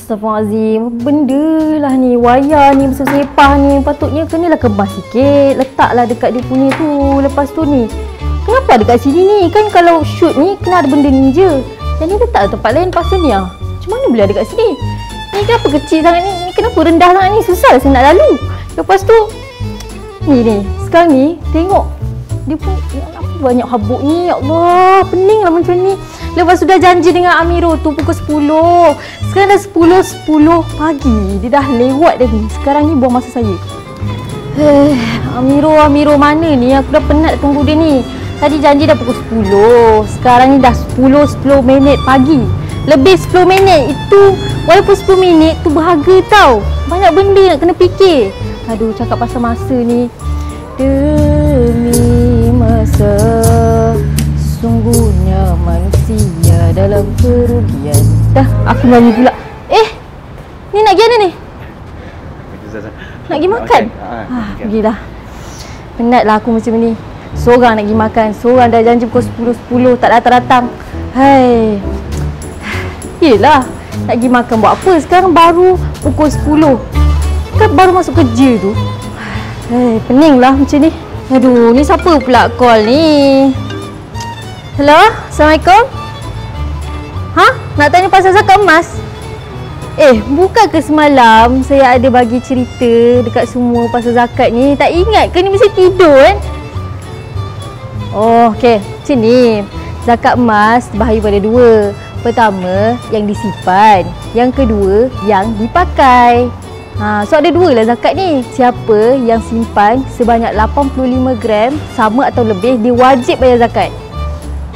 Astaghfirullahaladzim. Benda lah ni. Wayar ni, besar-sepah ni. Patutnya kenalah kemas sikit. Letaklah dekat dia punya tu. Lepas tu ni, kenapa dekat sini ni? Kan kalau shoot ni, kena ada benda ni je. Yang ni letak tempat lain. Lepas tu ni lah. Macam mana boleh ada dekat sini? Ni kenapa kecil sangat ni? Ni kenapa rendah sangat ni? Susah lah saya nak lalu. Lepas tu, ni. Sekarang ni, tengok. Dia pun, apa banyak habuk ni? Ya Allah, pening lah macam ni. Lepas sudah janji dengan Amiro tu pukul 10. Sekarang dah 10 pagi. Dia dah lewat dah ni. Sekarang ni buang masa saya. Amiro mana ni? Aku dah penat tunggu dia ni. Tadi janji dah pukul 10. Sekarang ni dah 10 minit pagi. Lebih 10 minit. Itu, walaupun 10 minit tu berharga tau. Banyak benda nak kena fikir. Aduh, cakap pasal masa ni. Demi masa, sungguhnya manusia dalam kerugian. Dah, aku nyanyi pula. Ni nak pergi mana ni? Nak pergi makan? Pergilah. Penatlah aku macam ni. Seorang nak pergi makan, seorang dah janji pukul 10 tak datang-datang. Hai. Yelah, nak pergi makan buat apa? Sekarang baru pukul 10. Kan baru masuk kerja tu. Hai, peninglah macam ni. Aduh, ni siapa pula call ni? Hello, Assalamualaikum. Nak tanya pasal zakat emas? Bukan ke semalam saya ada bagi cerita dekat semua pasal zakat ni? Tak ingat ke ni mesti tidur kan? Oh, okey. Macam ni. Zakat emas bahagi pada dua. Pertama, yang disimpan. Yang kedua, yang dipakai. So ada dua lah zakat ni. Siapa yang simpan sebanyak 85 gram sama atau lebih, dia wajib bayar zakat.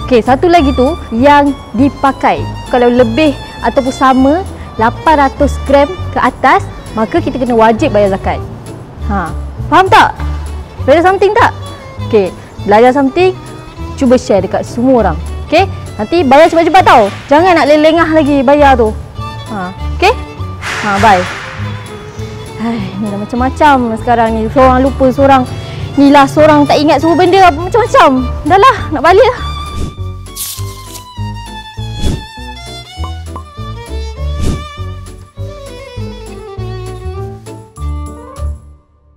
Okey, satu lagi tu yang dipakai. Kalau lebih ataupun sama 800 gram ke atas, maka kita kena wajib bayar zakat. Faham tak? Belajar something tak? Okey, belajar something, cuba share dekat semua orang. Okey? Nanti bayar cepat-cepat tau. Jangan nak lengah lagi bayar tu. Okey? Bye. Ni dah macam-macam sekarang ni. Seorang lupa, seorang ni lah, seorang tak ingat semua benda. Macam-macam. Dah lah, nak balik lah.